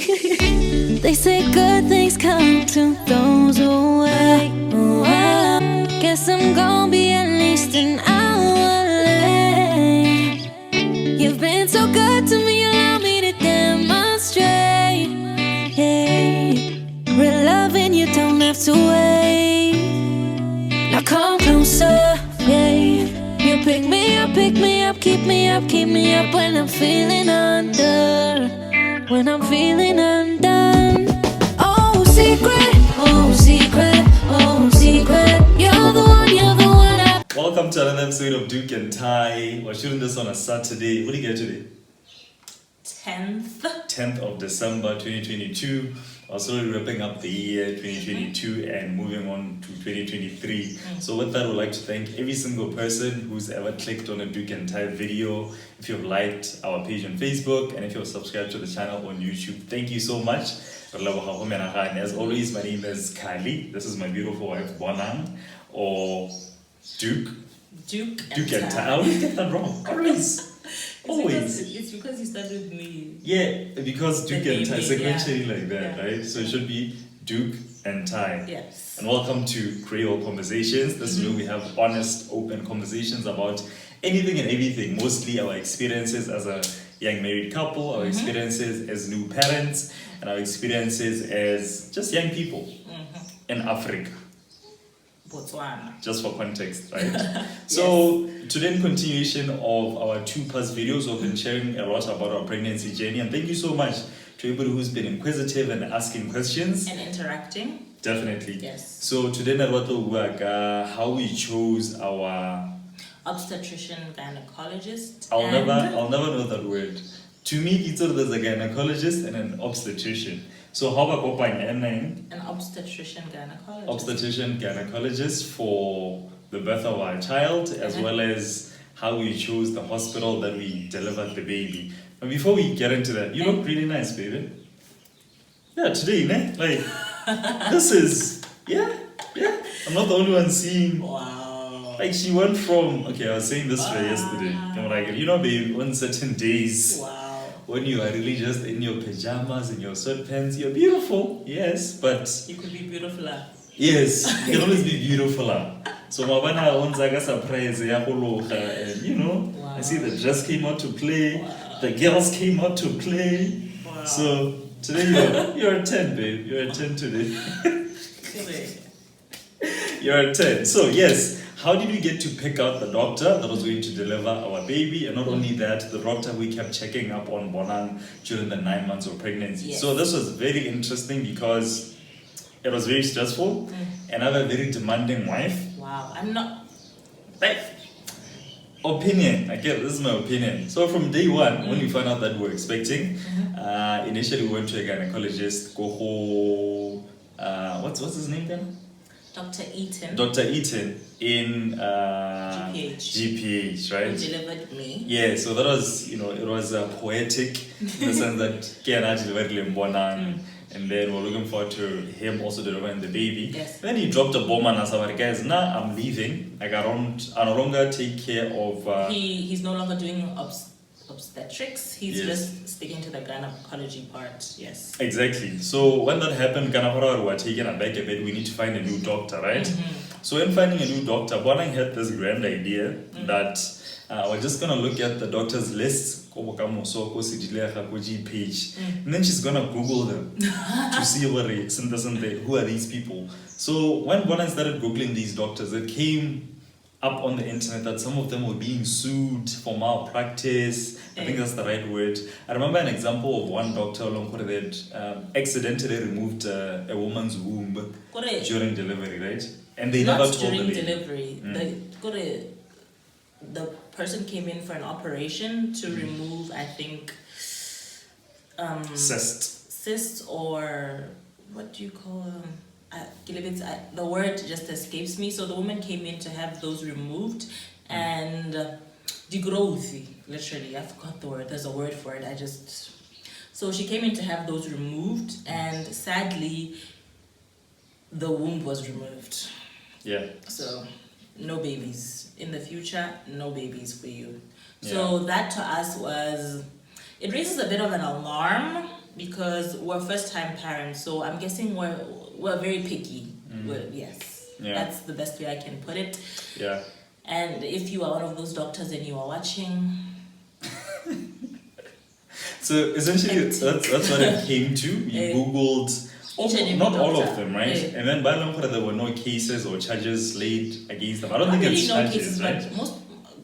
They say good things come to those who wait. Guess I'm gonna be at least an hour late. You've been so good to me, allow me to demonstrate. Hey, real loving, you don't have to wait. Now come closer, yeah. You pick me up, keep me up when I'm feeling under. When I'm feeling undone. Oh secret, oh secret, oh secret. You're the one Welcome to another episode of Doek and Ty. We're shooting this on a Saturday. What do you get today? 10th of December 2022. Also wrapping up the year 2022 and moving on to 2023. So with that, we'd like to thank every single person who's ever clicked on a Doek and Ty video. If you've liked our page on Facebook and if you've subscribed to the channel on YouTube, thank you so much. And as always, my name is Kylie. This is my beautiful wife, Bonang, or Doek and Ty. I always get that wrong. Always. It's because you started with me. Yeah, because Doek and Ty, sequentially like that, yeah. right? So it should be Doek and Ty. Yes. And welcome to Creole Conversations. This is where we have honest, open conversations about anything and everything. Mostly our experiences as a young married couple, our experiences as new parents, and our experiences as just young people in Africa. Botswana. Just for context, right? So today, in continuation of our 2 past videos, we've been sharing a lot about our pregnancy journey, and thank you so much to everybody who's been inquisitive and asking questions And interacting. Definitely. Yes. So today, we'll work how we chose our Obstetrician gynecologist. I'll never know that word. To me, it's there's a gynecologist and an obstetrician. So how about an obstetrician gynecologist. Obstetrician gynecologist for the birth of our child, as well as how we chose the hospital that we delivered the baby. But before we get into that, you look really nice, baby. Yeah, today, ne? Like, this is, yeah. I'm not the only one seeing. Wow. Like, she went from, okay, I was saying this to her yesterday. I'm like, you know, babe, on certain days, when you are really just in your pajamas and your sweatpants, you're beautiful, yes, but you could be beautifuler. Yes, you can always be beautifuler. So Mabana owns like a surprise, and you know, I see the dress came out to play, the girls came out to play. Wow. So today you're a 10, babe. You're a 10 today. You're a 10. So yes. How did we get to pick out the doctor that was going to deliver our baby? And not only that, the doctor we kept checking up on Bonang during the 9 months of pregnancy. Yes. So this was very interesting because it was very stressful. And I have a very demanding wife. Wow, I'm not... Opinion, again, this is my opinion. So from day one, when we found out that we were expecting, initially we went to a gynecologist, what's his name then? Dr. Eaton. Dr. Eaton in GPH, right? Who delivered me. Yeah, so that was, it was poetic in the sense that Kiana delivered Limbonan, and then we're looking forward to him also delivering the baby. Yes. Then he dropped a bomb on us, our guys, now I'm leaving. Like I no longer take care of... He's no longer doing obstetrics, he's Yes. just sticking to the gynecology part, yes. Exactly. So when that happened, we were taken aback a bit, we need to find a new doctor, right? So in finding a new doctor, Bonang had this grand idea that we're just going to look at the doctor's lists, GPH, and then she's going to Google them to see who are these people. So when Bonang started Googling these doctors, it came up on the internet that some of them were being sued for malpractice. I think that's the right word. I remember an example of one doctor that accidentally removed a woman's womb during delivery, right? And they never told during the delivery. The person came in for an operation to remove, I think, cysts, or what do you call them? The word just escapes me. So the woman came in to have those removed, and degrowth, literally, I forgot the word. There's a word for it. So she came in to have those removed, and sadly, the womb was removed. Yeah. So no babies in the future. No babies for you. So that to us it raises a bit of an alarm. because we're first-time parents, so I'm guessing we're very picky. Yes, that's the best way I can put it. Yeah. And if you are one of those doctors and you are watching, so essentially that's what it came to. You googled not all of them, right? And then by long there were no cases or charges laid against them. I don't think really it's no charges, cases, right? but most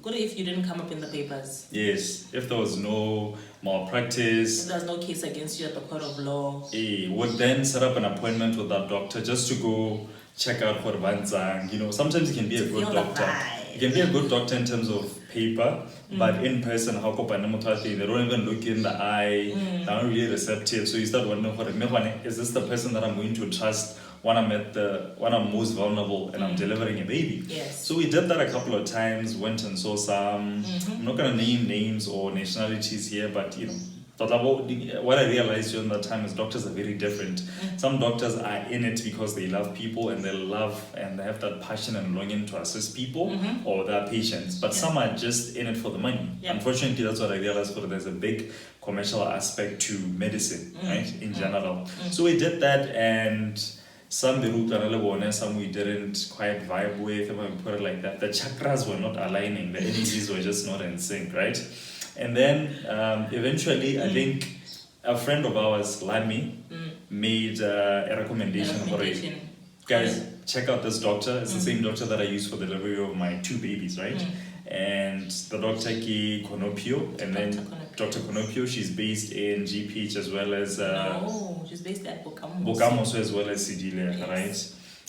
good if you didn't come up in the papers. Yes, if there was no malpractice, If there's no case against you at the court of law, would then set up an appointment with that doctor just to go check out for Banzang. You know, sometimes you can be a good doctor. You can be a good doctor in terms of paper, but in person, they don't even look in the eye, they're not really receptive. So you start wondering, is this the person that I'm going to trust when I'm most vulnerable and I'm delivering a baby? Yes. So we did that a couple of times, went and saw some, I'm not going to name names or nationalities here, but you know, what I realized during that time is doctors are very different. Some doctors are in it because they love people and they have that passion and longing to assist people or their patients. But some are just in it for the money. Unfortunately, that's what I realized. There's a big commercial aspect to medicine, right? In general. So we did that, and some we didn't quite vibe with. If I put it like that, the chakras were not aligning. The energies were just not in sync, right? And then eventually, I think a friend of ours, Lami, made a recommendation for it. Guys, check out this doctor. It's the same doctor that I use for the delivery of my 2 babies, right? And the doctor Conopio, and then Dr. Conopio, she's based in GPH as well as... no, she's based at Bokamo. Bokamo as well as Sidilia, right?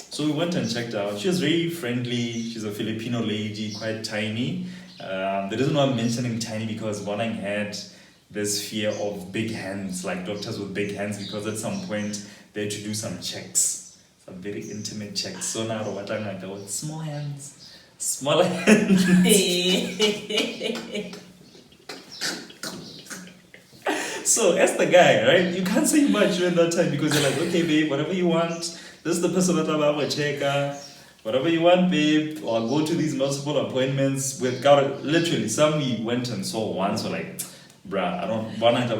So we went and checked out. She was very friendly. She's a Filipino lady, quite tiny. The reason why I'm mentioning tiny because Bonang had this fear of big hands, like doctors with big hands, because at some point they had to do some checks, some very intimate checks. So now what I'm like, with small hands, smaller hands. So as the guy, right, you can't say much during that time because you're like, okay, babe, whatever you want. This is the person that I'm going to check. Whatever you want, babe, or go to these multiple appointments with God. Literally, some we went and saw once, so like, bruh, I don't like that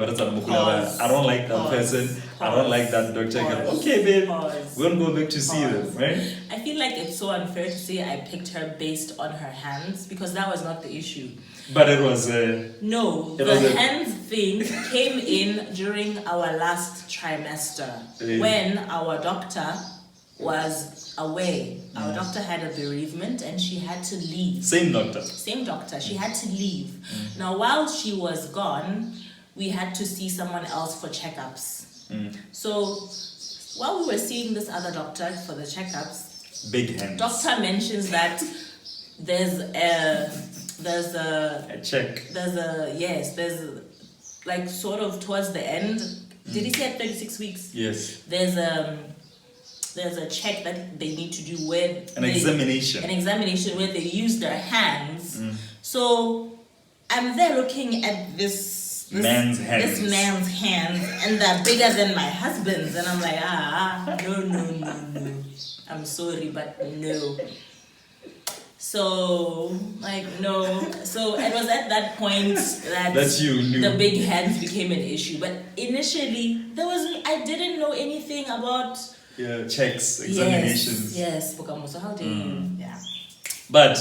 person. I don't like that doctor. Okay, babe, we won't go back to see them, right? I feel like it's so unfair to say I picked her based on her hands because that was not the issue. But it was hands thing came in during our last trimester when our doctor was away. Our doctor had a bereavement and she had to leave. Same doctor. She had to leave. Now, while she was gone, we had to see someone else for checkups. So, while we were seeing this other doctor for the checkups, big hands. Doctor mentions that there's a check. There's like sort of towards the end. Did he say at 36 weeks? Yes. There's a check that they need to do where an examination where they use their hands. So I'm there looking at this man's hands, and they're bigger than my husband's, and I'm like, no. I'm sorry, but no. So no. So it was at that point that you knew the big hands became an issue. But initially I didn't know anything about checks, examinations. Yes, Bokamo. So how do you? Yeah. But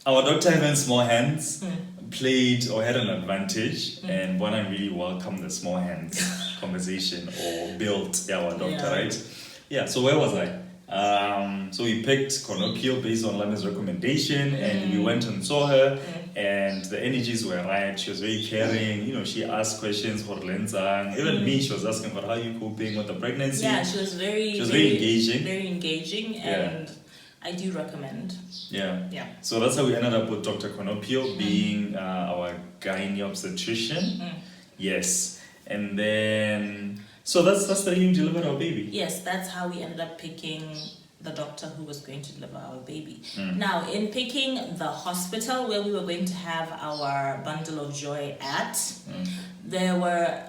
our doctor having small hands played or had an advantage, and Bona really welcomed the small hands conversation or built our doctor, right? Yeah. So where was I? So we picked Conopio based on Lana's recommendation, and we went and saw her, and the energies were right. She was very caring. You know, she asked questions for Lenzang. Even me, she was asking for how you coping with the pregnancy. Yeah, she was very engaging. Very engaging, and I do recommend. Yeah. So that's how we ended up with Dr. Conopio being our gynae obstetrician. Yes, and then. So that's the way you delivered our baby? Yes, that's how we ended up picking the doctor who was going to deliver our baby. Now, in picking the hospital where we were going to have our bundle of joy at, there were,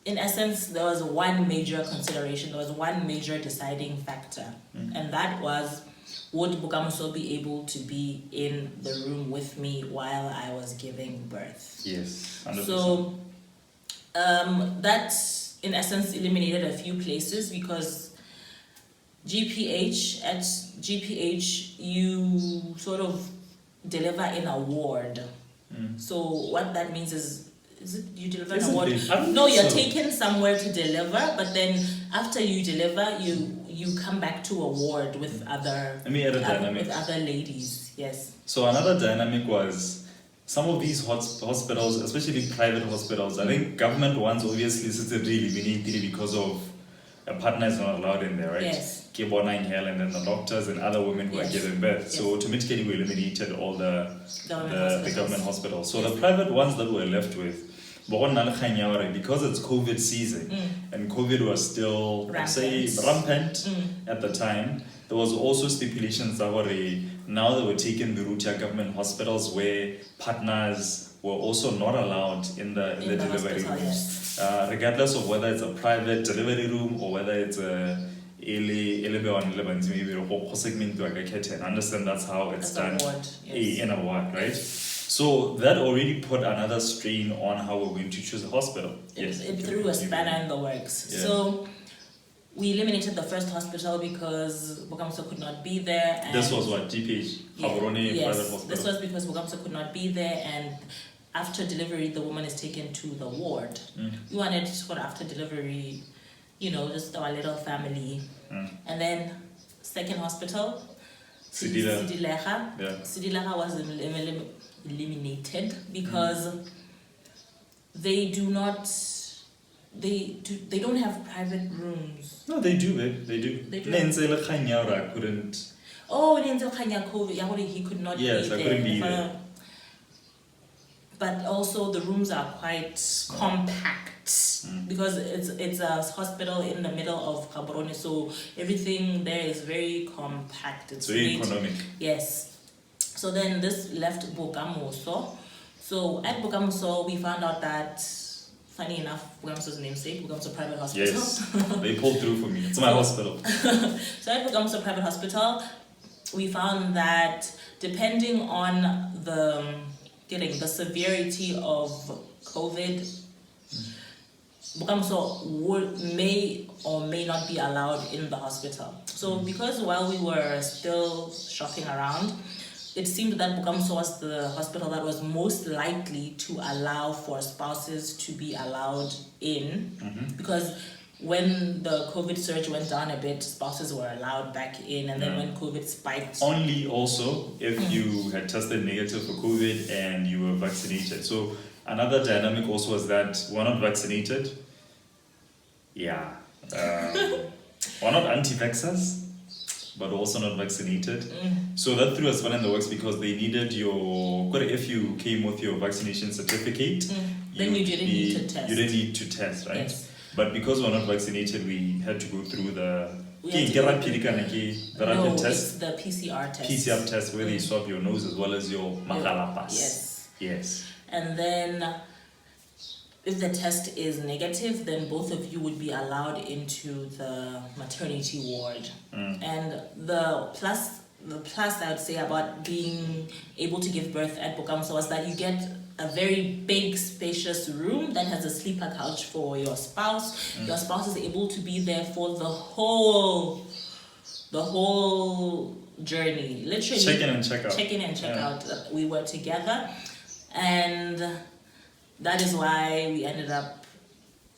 in essence, there was one major consideration, there was one major deciding factor, and that was, would Bukamuso be able to be in the room with me while I was giving birth? Yes, 100%. So, That in essence eliminated a few places because at GPH you sort of deliver in a ward. So what that means is it you deliver in a ward? No, you're taken somewhere to deliver, but then after you deliver, you come back to a ward with other with other ladies. Yes. So another dynamic was some of these hospitals, especially private hospitals, I think government ones obviously really eliminated because of a partner is not allowed in there, right? Yes. Kibona in hell, and then the doctors and other women who are giving birth. So automatically we eliminated all the government hospitals. So the private ones that we're left with, because it's COVID season and COVID was still rampant at the time, there was also stipulations that were now they were taking the route to government hospitals where partners were also not allowed in the delivery room. Yes. Regardless of whether it's a private delivery room or whether it's a understand that's how it's done in a ward, right? So that already put another strain on how we're going to choose a hospital. It threw a spanner in the works. Yeah. So we eliminated the first hospital because Bokamso could not be there. And this was what, GPH? Yes, private hospital. This was because Bokamso could not be there, and after delivery, the woman is taken to the ward. We wanted for after delivery, just our little family. And then second hospital, Sidileha. Sidileha was eliminated because they don't have private rooms. No, they do. They do. Couldn't. Oh, he could not be there. Yes, I couldn't be there. But also the rooms are quite compact because it's a hospital in the middle of Gaborone, so everything there is very compact. It's very economic. Yes. So then this left Bokamoso. So at Bokamoso, we found out that, funny enough, Bokamoso's namesake, Bokamoso Private Hospital. Yes, they pulled through for me. It's my hospital. So at Bokamoso Private Hospital, we found that depending on the severity of COVID, Bokamoso may or may not be allowed in the hospital. So because while we were still shopping around, it seemed that Bokamoso was the hospital that was most likely to allow for spouses to be allowed in, because when the COVID surge went down a bit, spouses were allowed back in, and then when COVID spiked... Only also if you had tested negative for COVID and you were vaccinated. So another dynamic also was that we're not vaccinated. Yeah. We're not anti-vaxxers, but also not vaccinated. So that threw us one in the works because they needed if you came with your vaccination certificate, then you didn't need to test. You didn't need to test, right? Yes. But because we're not vaccinated, we had to go through the rapid test. It's the PCR test. PCR test where they swab your nose as well as your makalapas. Yes. And then if the test is negative, then both of you would be allowed into the maternity ward. And the plus I would say about being able to give birth at Bokamoso was that you get a very big, spacious room that has a sleeper couch for your spouse. Your spouse is able to be there for the whole journey. Literally check in and check out. We were together, and that is why we ended up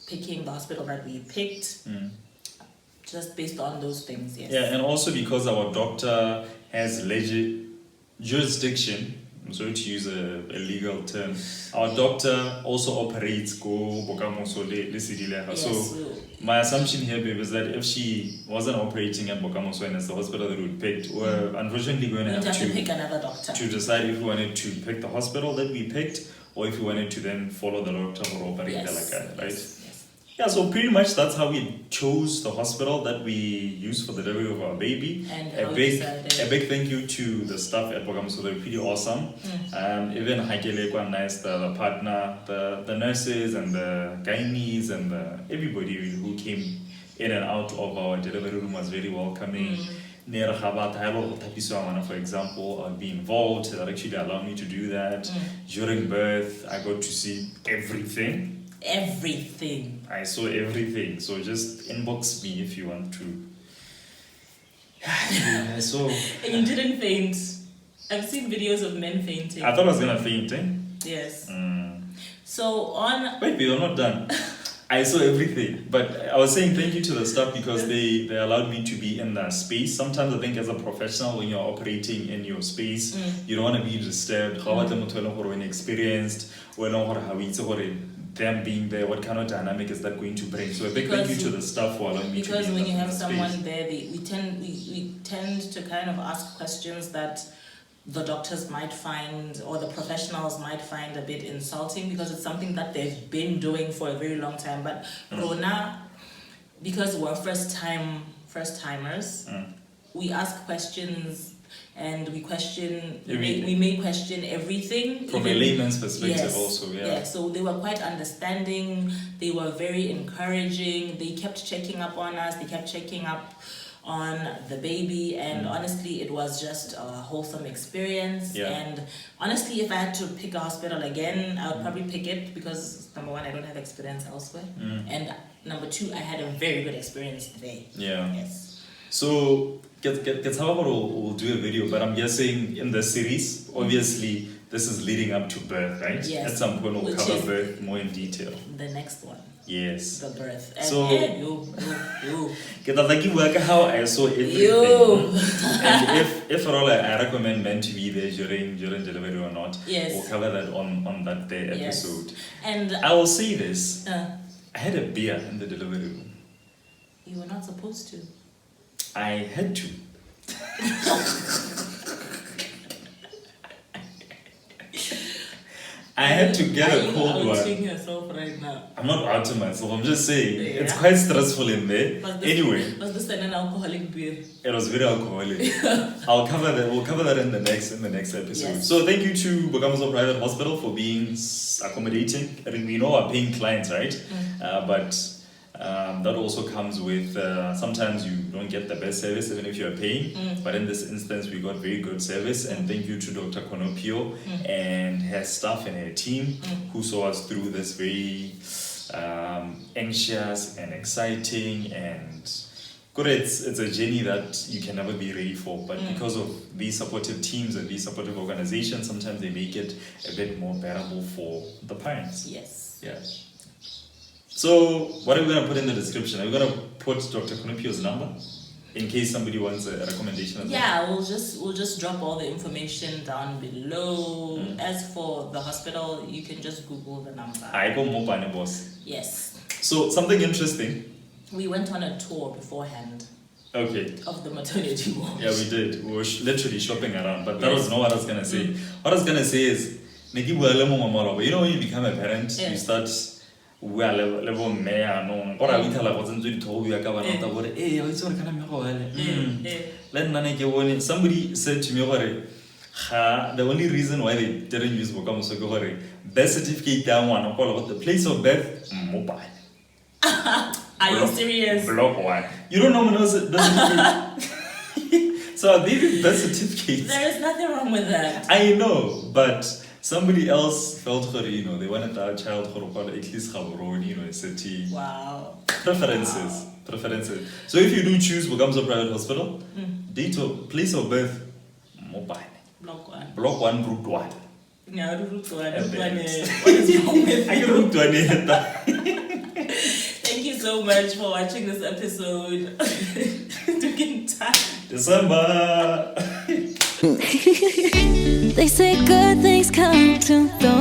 picking the hospital that we picked. Just based on those things, yes. Yeah, and also because our doctor has jurisdiction. I'm sorry to use a legal term. Our doctor also operates go Bokamoso le Sidileha. So my assumption here, babe, is that if she wasn't operating at Bokamoso and it's the hospital that we picked, we're unfortunately going to have to pick another doctor to decide if we wanted to pick the hospital that we picked or if we wanted to then follow the doctor or operate there like that, right? Yes. Yeah, so pretty much that's how we chose the hospital that we used for the delivery of our baby. And a big thank you to the staff at Bokamoso. They're pretty awesome. Even Hakele quite nice, the partner, the nurses and the gynaes and everybody who came in and out of our delivery room was very welcoming. For example, I'll be involved. That actually allowed me to do that. During birth, I got to see everything. Everything. I saw everything. So just inbox me if you want to. I saw. And you didn't faint. I've seen videos of men fainting. I thought I was gonna faint, eh? Yes. Mm. So on. Wait, we are not done. I saw everything, but I was saying thank you to the staff because they allowed me to be in that space. Sometimes I think as a professional, when you're operating in your space, you don't want to be disturbed. How about them experienced? Them being there, what kind of dynamic is that going to bring? So a big thank you to the staff for allowing me to be in Because when you have that someone space. there, we tend to kind of ask questions that the doctors might find or the professionals might find a bit insulting because it's something that they've been doing for a very long time. But Rona, because we're first timers, we ask questions and we question, we may question everything. From a layman's perspective also, yeah. So they were quite understanding, they were very encouraging, they kept checking up on us, they kept checking up on the baby, and honestly it was just a wholesome experience. And honestly, if I had to pick a hospital again, I would probably pick it because number one, I don't have experience elsewhere, and number two, I had a very good experience today. Yes. So we'll do a video, but I'm guessing in the series, obviously this is leading up to birth, right? Yes. At some point we'll cover birth more in detail. The next one. Yes. The birth. And So you. how I saw everything. And if at all I recommend men to be there during delivery or not, we'll cover that on that day episode. And I will say this. I had a beer in the delivery room. You were not supposed to. I had to. I had to get a cold one. Are you outing yourself right now? I'm not outing myself. I'm just saying it's quite stressful in there. Anyway, was this an alcoholic beer? it was very alcoholic. I'll cover that. We'll cover that in the next episode. Yes. So thank you to Bogamoso Private Hospital for being accommodating. I mean, we know our paying clients, right? But that also comes with sometimes you don't get the best service even if you're paying, but in this instance we got very good service, and thank you to Dr. Conopio and her staff and her team who saw us through this very anxious and exciting and good. It's a journey that you can never be ready for, but because of these supportive teams and these supportive organizations, sometimes they make it a bit more bearable for the parents. Yes. Yeah. So, what are we going to put in the description? Are we going to put Dr. Conopio's number in case somebody wants a recommendation? We'll just drop all the information down below. As for the hospital, you can just Google the number. I go more boss. Yes. So, something interesting. We went on a tour beforehand. Okay. Of the maternity ward. Yeah, we did. We were literally shopping around, but that was not what I was going to say. What I was going to say is, you know, when you become a parent, you start. We are level mayor no or I tell about something to you about hey it's all kind of somebody said to me the only reason why they didn't use Bokamoso birth certificate down one or the place of birth mobile. Are you serious? Block one. You don't know when so they did birth certificates. There is nothing wrong with that. I know, but somebody else felt they wanted our child at least have a city. Wow. Preferences. So if you do choose Bogamoso Private Hospital, date of place of birth mobile. Block 1, route 1. Yeah, route 1. What is wrong with you? Route 1. Thank you so much for watching this episode. Doek in time. December. They say good things come to those